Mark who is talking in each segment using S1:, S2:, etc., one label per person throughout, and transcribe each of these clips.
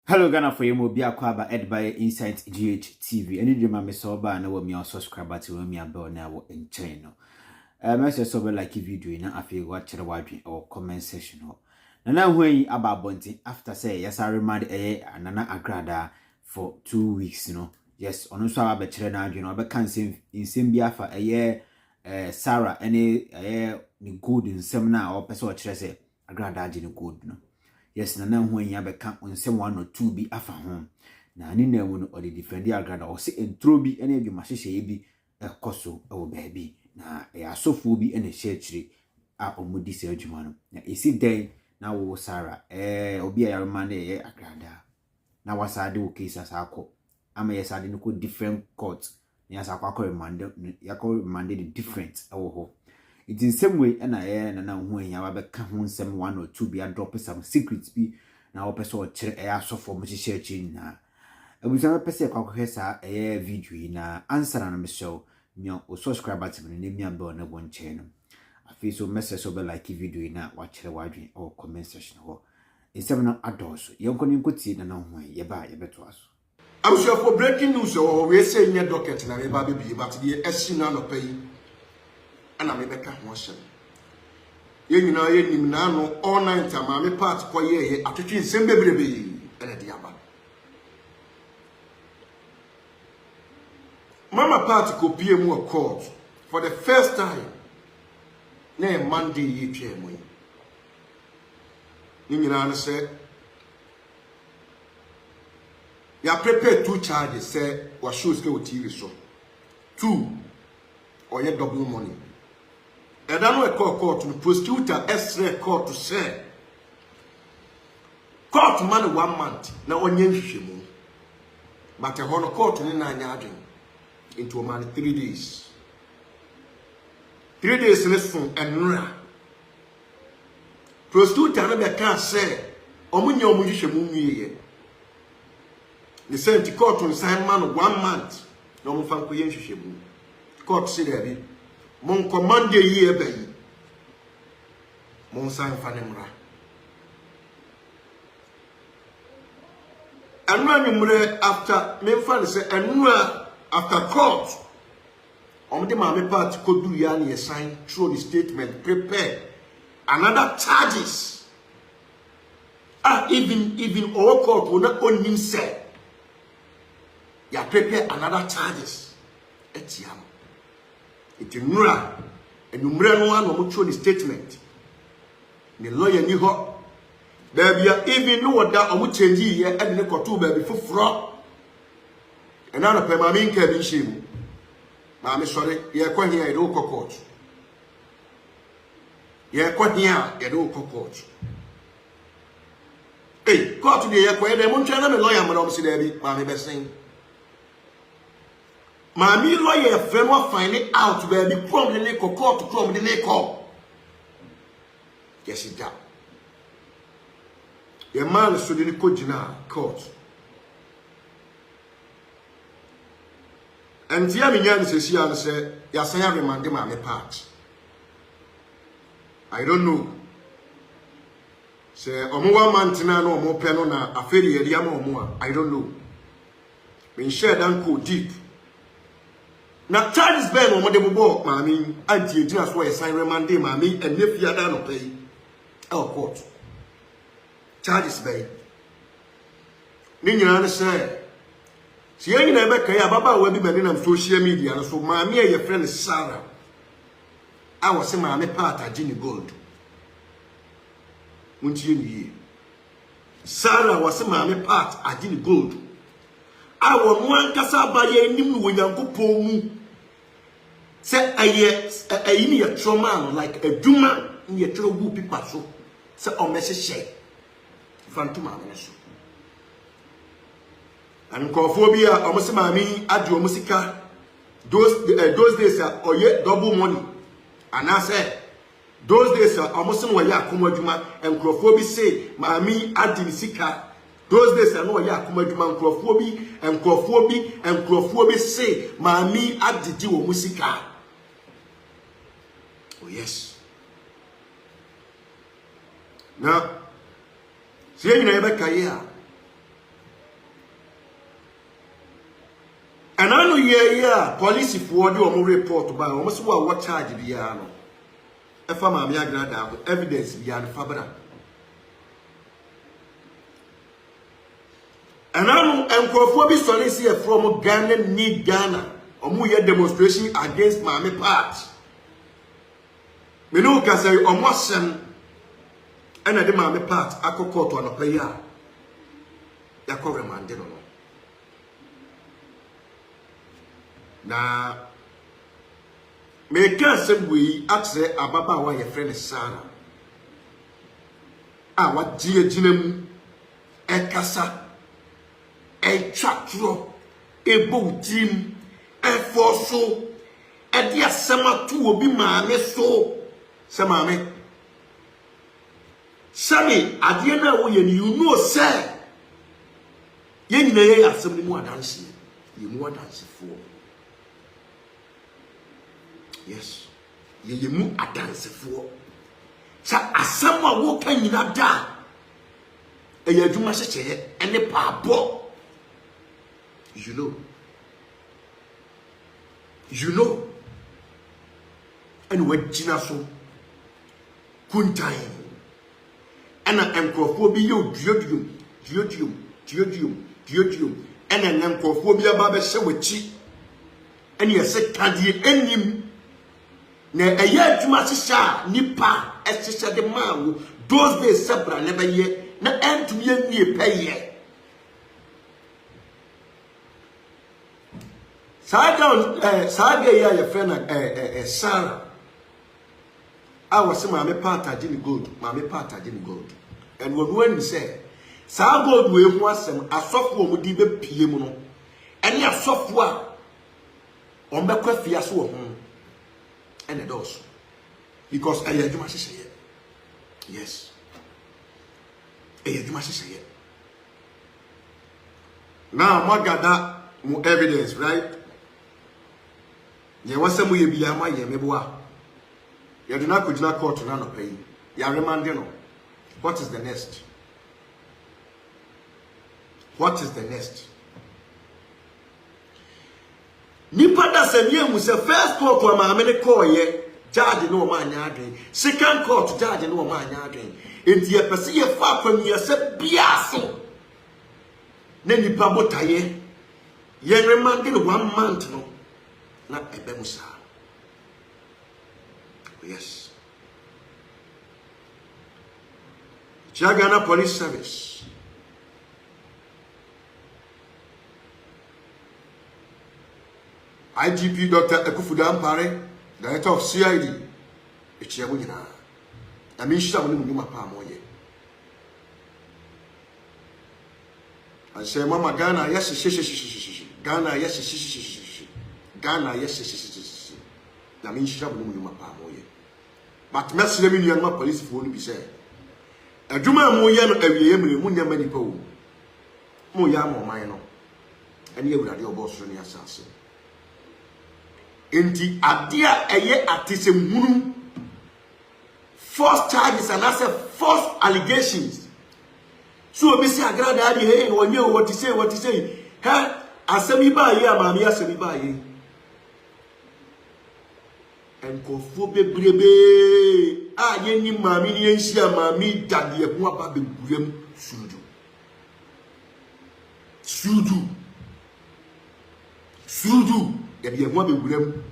S1: Hello Ghana for you be akwaba ed by Insight GH TV. Any dream me so ba na we me subscribe to we me bell na wo enchain no. Message so be like video na afi watch the wadwe or comment section ho. Na hwen aba bonti after say yes I remind Nana Agrada for 2 weeks you know. Yes, ono so aba kire na adwe no be kan nsem bi afa Sarah any ni good nsem na o pese o kire say Agrada age ni good no. Yes, Nana hwen ya beka onsem 1 or 2 bi afa ho. Na ni na mu no o de defend Agrada o se entro bi ene adwuma hyehyɛ bi ekoso e wo baabi na asofo bi ene hye a omudi se adwuma no. Na esi den na wo Sarah obi a yarema na Agrada na wasade wo case asako ama yesade no ko different court na yasako akọ the different ewo ho. It in same way na na hwen ya ba ka ho nsem 1 or 2 bi a drop some secrets bi na wo pese o kire asofo mo hyehyɛ akyi na abusa pese kwakwhe sa video na answer na me show me o subscribe button na mi amba na bon channel afi so message so be like video na wa kire wadwen o comment section ho nsem na adoso yenkoni nkoti na hwen ye ba ye beto aso.
S2: I'm sure for breaking news or we say in your docket na ba be but the esi na no pay ana me beka ho hye ye nyina ye nim na no all night ama me part ko ye atwetwe nsem bebrebe ene de aba mama part ko pie mu a court for the first time na Monday ye twa mu ni nyina no say ya prepare 2 charges say wa shows ke o TV so 2 or ye double money. And I know a court to the prosecutor X-ray court to say court money 1 month now on yen but a honor court in 9 yards into a man 3 days. 3 days listen and prosecutor never can say omunya omuhwehwemu ye the same court to sign man 1 month no mo fan ko yen hwehwemu court say there mon commande yi ebayi mon san fanemra anwa after me fan say anwa after court de ma part kodu ya na sign through the statement prepare another charges even all court will not on him say ya prepare another charges etiam it nura enumre no an no through the statement the lawyer ni ho baby even no wada omo change ye and ne koto baby foforo and na pe ma me nka bi shemu ma me sorry ye kwa hia ye do court ye kwa hia ye do court court de ye kwa ye mo ntwa na me lawyer mo na mo si da bi ma me be sen Mami lawyer friend will find it out where the prom the court to prom the call. Yes, it does. Your man is the court. And the other young says, yes, I have remanded my part. I don't know. Say, Omo Mantina no more penona, a fairy, a more. I don't know. When shared uncle deep. Na charges ben omo de bobo mami anti ejina so ye sign remand mami enne fiada no pay court charges ben ni nyina ne say si yen na be kan ya baba wa bi bani na social media no so mami ye friend Sarah I was say mami part agini gold unti ye Sarah was say mami part agini gold I want one kasa ba ye nim no Nyankopon mu say aye ni trauma like a duma ni tro gu pipa so say o message Fantuma meso. And nkophobia almost mami adi omusika those days oye double money. And I said those days almost no ya akomadwuma and nkrofo say mami adi sika. Those days no ya akomadwuma nkrofo bi say mami adi wo musika. Oh yes. Now see you never career. And I know yeah police for the report by almost what charge biya no. If I'm evidence beyond Fabra. And I know Encophobia solicitor from Ghana need Ghana or more demonstration against Mammy part. Me know can say almost and I the Mammy part I could call to an player. Ya call remanded on. Now me can say we ask ababa wa your friend Saga. Ah, what dear Jinem Ekasa Chatro Team Forso Edia Sama tu obi maame so Samame Sammy Adiana we you know say yen na assembly mu adanse you mu adanse for. Yes. Ye mu adanse for. Sa asama wo kan nyina da. E ya adwuma hyehyeye ene paabo. You know. And we gina so. Kuntan. Ena enkrofo bi yo diodium. Ena enkrofo bi aba be hye wachi. Ene ye se kadie enim. Na eya adwuma hyehyɛ nipa ɛhyehyɛ de ma those days sabra never ye na entumi nie pɛyɛ. Saga ya your friend Sarah. I was my part I didn't gold. And when we say Saga gold we want some a software would be PM no. And your software on the coffee as well. And the doors. Because I do say it. Yes. I do say it. Now, I got more evidence, right? There was some way be a my yemeboa. You do not could not court to none of pay. You are remanding. What is the next? What is the next? Nipa da semye mu se first court wa ma me call ye judge no ma anya adwen, second court judge no ma anya adwen, enti ye pese ye fa kwamia se bia so na nipa botaye ye remand in 1 month no na ebe musa. Yes. Ghana Police Service IGP Dr. Ekufuda Ampare, Director of CID, Echiabu nyina. Na minshira mo ni mu pa moye. I say mama Ghana yes Ghana yes Ghana yes na minshira mo ni mu pa moye. But message me ni ma police for no bi say. Adwuma mo ye no awiye mre mu nyama nipa wo. Mo ya mo man no. Ene ewurade obosoro ni asase. Inti adia eye atisem hunu false charges and as false allegations. So obi si agrada adi hey wonye what to say ha asemi ba ye amami asemi ba ye enkofo bebrebe a ye ni mami ni enhia mami dade ho aba begurem sudu ya bi ho begurem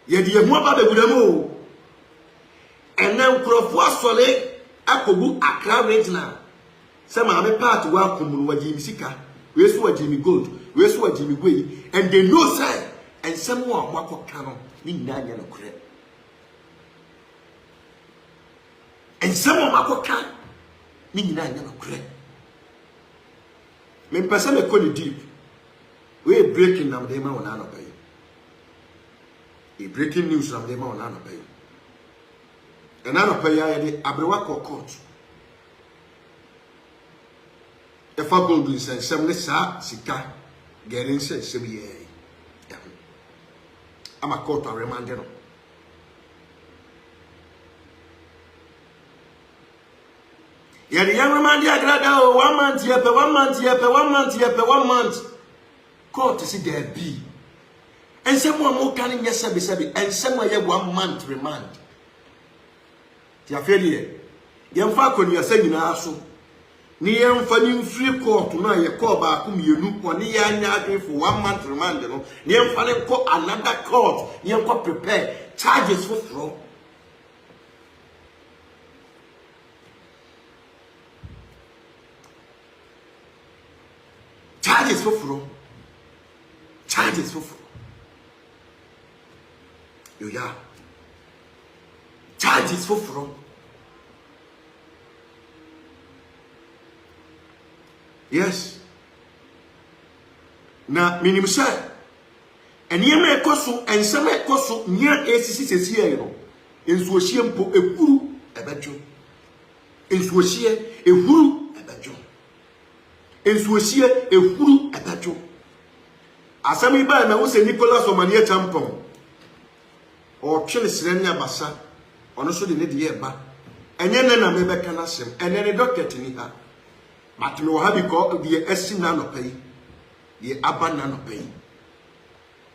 S2: ye di ho aba begurem o enen krofo asole akogu Accra regional se maame part wa komunu wajimi sika we so wajimi gold we so wajimi gwei and they know say and someone makoka no ni nanya no kure wakoka ni nyina nya nokre me pese me ko deep we breaking nam de ma wona no pay e breaking news nam de ma wona no pay e na no pay ya de abrewa court e fa gold in sem ne sa sika gerin se sem ye ama court a remand no ya the young man dia grada 1 month here per 1 month here per 1 month here per 1 month court see there be and some more can yesabi and some way 1 month remand ya failure yem fa konu ya nyina so ni yem fa ni free court na ye call ba ku mienu oni ya nya adwen for 1 month remand no ni yem fa ne ko another court ni yem ko prepare charges for fraud. Charges for fraud. Charges for fraud. Yeah. Charges for fraud. Yes. Na minimum say. And ye me koso and some koso near ACC here no. Enso ohie mpo ehuru ebejo. Enso ohie ehuru ebejo. Ensuosie ehuru atacho asami ba na wo se Nicholas Omanie Champon o twene sire nya basa ono so de ne de ba enye ne na me be kana sem ene ne docket ni ha matme wo ha bi ko de esi na no pai de aba na no pai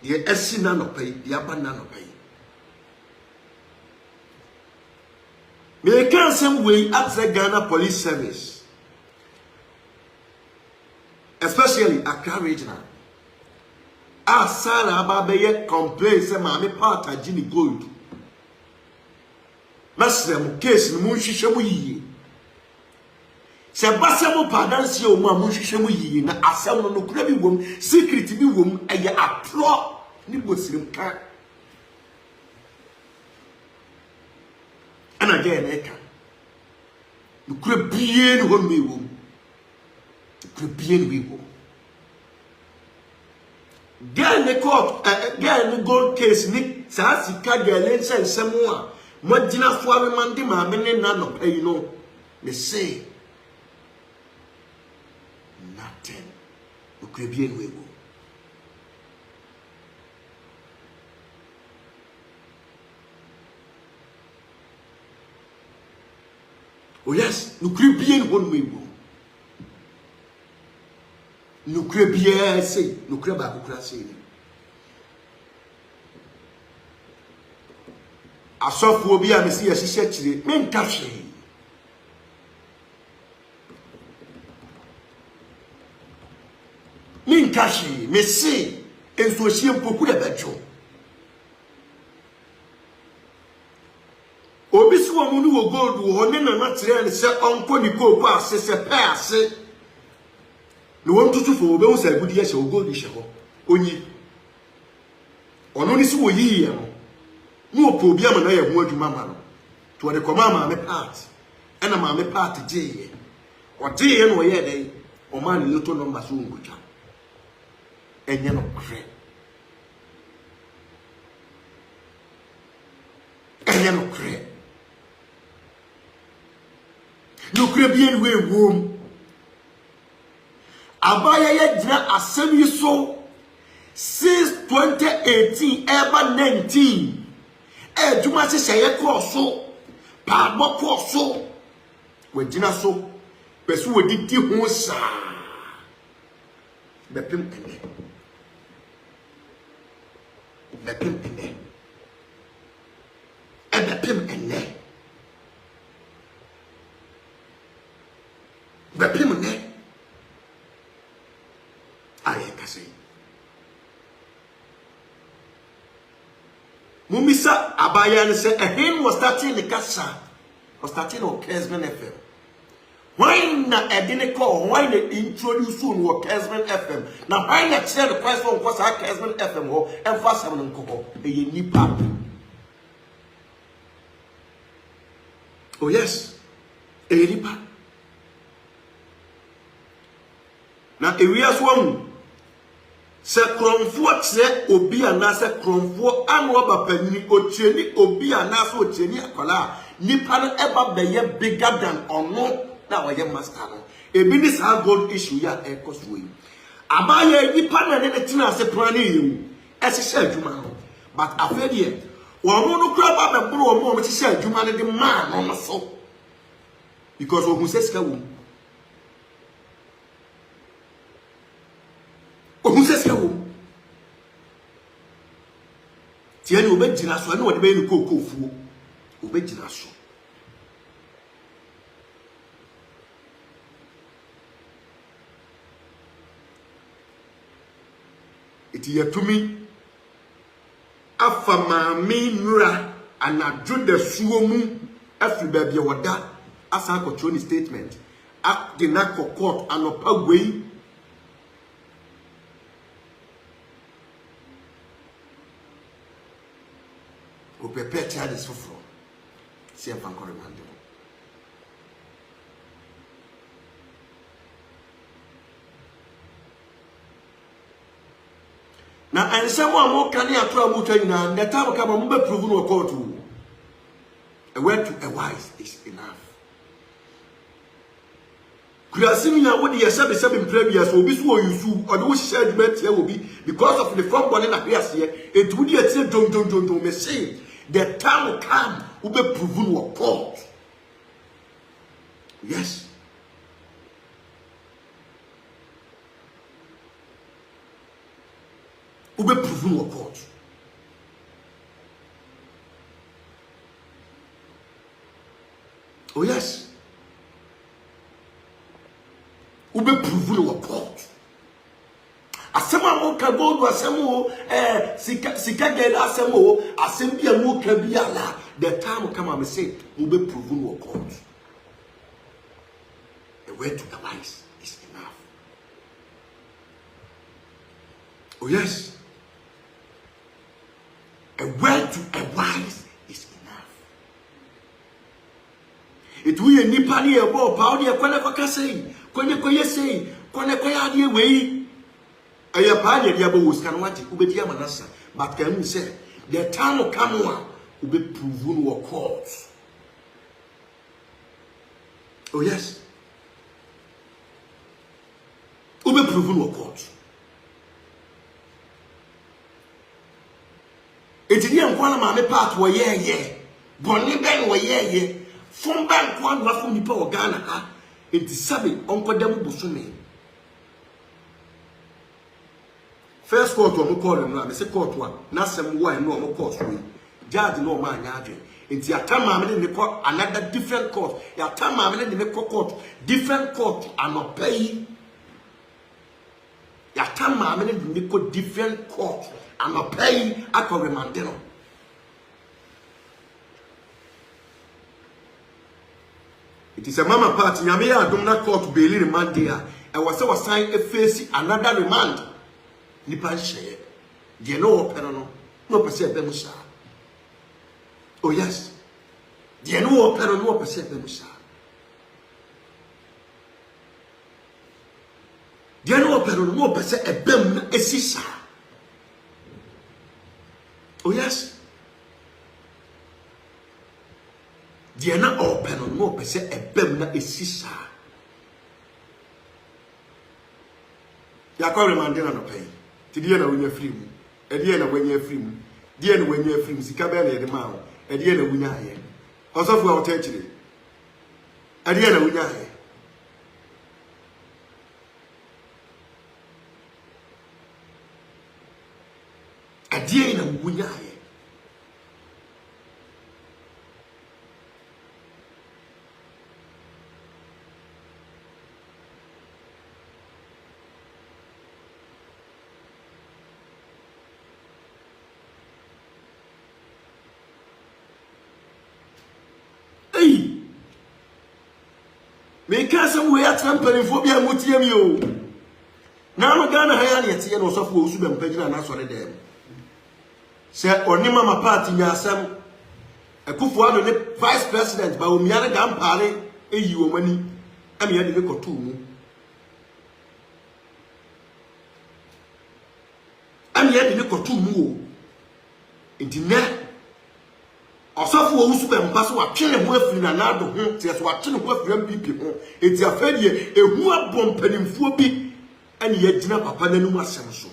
S2: de esi na no pai de aba na no pai me kan sem we at the Ghana Police Service, especially Accra Regional. Asara ababeye complain say maame part agini gold. Masem case ni munhwehwe mu yiye. Se basa mu padanse o mu munhwehwe mu yiye na asem no nokura bi wom, secret bi wom eye apro ni bosirim ka. Ana again eka. Nokura biye ni wom mi wom. Bien vivo. Girl ne court, girl ne gold case ni sa sika girl ense nsemu a mo dina fo ame mande ma me ne na no pay no. Me say nothing. Ukwe bien vivo. Oh yes, ukwe bien vivo. Nukre biye say nukre ba kukra say asofo obi a mesi yehye kire me nka hwe me nka hwe me se enso hie mpoku de bejo obi so wo mu no wo gold wo ne na na kire ne se onko ni kopo ase se pe ase no one to for be say good year shall go this ho onyi ono ni si wo yi no no po bia ma na ye ho adwuma ma no to de koma ma me part ena ma me part je o je no ye dey o ma ni loto number so ngutwa enye no kre enye no kre bien we wom Abaya ye jina asem yi so since 2018 ever 19 juma se seye cross so pa bo cross so we jina so pesu we diti ho sa bepem ene bepem ene AYƐKA say Mumisa abaya ne say him was starting the kasa was starting on Kesman FM. Why na edine call why they introduce on Kesman FM na why na share the price on was Kesman FM ho emphasize on nko e nipa. Oh yes, Nipa. Na ewia so ahu. Se kromfo kire obi anase kromfo anu oba panini otieni obi anase otieni akola nipa no eba beye bigger than ono na oye master no ebi ni sa gold issue ya ekoswo yi abaye nipa na ne tina ase plan yi esese adwuma no but afedie wono no kura ba be bro wo mo sese adwuma ne de man no so because ohun sesika wo ohun sesika wo tie ni obejina so na wo de be ni kokofuo obejina so iti yatumi afa maami nura anadwo da suo mu afi baabi woda asa control statement ak de na court anopa gwei o prepare child is for see am ko remind you na ansem wa mo kan ya to amutwa nyina the time come mo be prove no court a word to a wise is enough kurasimi na wodi yesabe mprebia so obi so oyusu ode wo hihya adwuma wo bi because of the from born na hwese etudi etie don me say the time will come we be proven no court yes we be proven no court oh yes we be proven no court asema mo ka gold asemo sika gele asemo asem bia mo ka bia la the time come am say we be proven no court the word to the wise is enough oh yes a word to a wise is enough it we nipa ni e bo pa o de kwene kwaka sei kwene koye sei kwene koya de wei aya pa de dia bo wuskan wati ubedi amanasa but can you say the time will come one will be proven no court oh yes will be proven no court eti ni ankwana ma me part wo ye bonni ben wo ye fun ban kwa ndo afun nipa o Ghana ha enti sabe onkodam busumi first court o mo call no me say court one na sem wo no mo court so judge no ma anya adwe enti atama me ne ko another different court ya atama me ne ko court different court anopai ya atama me ne ko different court anopai akoremandeno it is a mama party nyame ya adom na court bail remand there e was sign a face another remand nipa share de no opera no pese be musa oh yes de no opera no pese be musa de no opera no pese e bem na esisa oh yes de na opera no pese e bem na esisa ya kwa remandena no pay ti die na wonya free mu e die na wonya free mu die na wonya free mu sika be na ye de ma wo e die na wonya aye osofu a wota chire e die na wonya aye e die na wonya aye me kasa we atra mpanimfo bia mutie mi o na no Ghana ha ya ne tie no sofo osu be mpagina na so ne dem se onima ma party nya asem Akufo Addo ne vice president ba omiare ga mpare eyi wo mani am ye de me koto mu am ye de me koto mu o enti na osofo wo usu be mpa so wa twene ho afiri na na do ho tie so wa twene ho afiri MPP ho enti afadie ehu abom panimfuo bi ani ye gina papa nanum asem so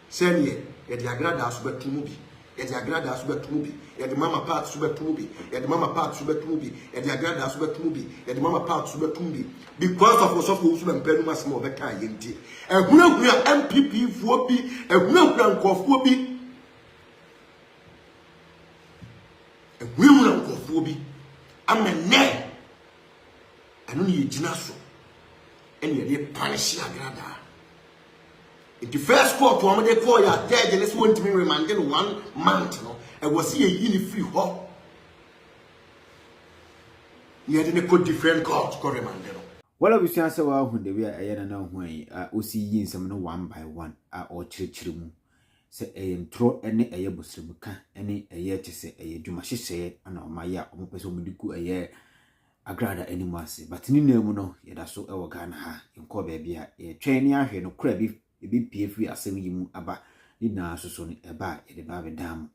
S2: se ne ye de agrada so betumu bi ye de agrada so betumu bi ye de mama part so betumu bi ye de mama part so betumu bi ye de agrada so betumu bi ye de mama part so betumu bi because of osofo wo usu be mpa nanum asem obeka ye nti ehunahuna MPP fuo bi ehunahuna nkofo bi ehunahuna nkofo bi amene anu ne yegina so ene ye punish agrada. In the first court, one day call ya dead, and this went to me remanded 1 month. No, I was here in free hall. You had a different court, called remanded.
S1: Well, I was answer when they were a now when I see yin some one by one or church room. Say a throw any a busribuka, any a year to say a dumashi say, and on my ya, almost medical a year. Agrada anymore, but in no mono, yet I saw our gun ha in Corbia, a train ya here no crabby. Ebi PFV asem yi mu aba ni na soso ne eba e de ba be dam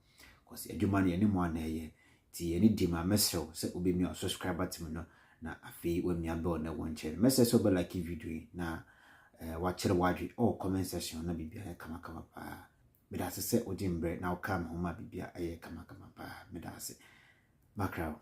S1: cause adwuma ne ne mo na ye ti ye ni di ma mesrew se obi mi subscriber tim no na afi wa mi aba na won chere message so be like video na wa chere wadwe or comment section na bibia kama pa me da se odi mbre na o kam ho ma bibia aye kama pa me da se background.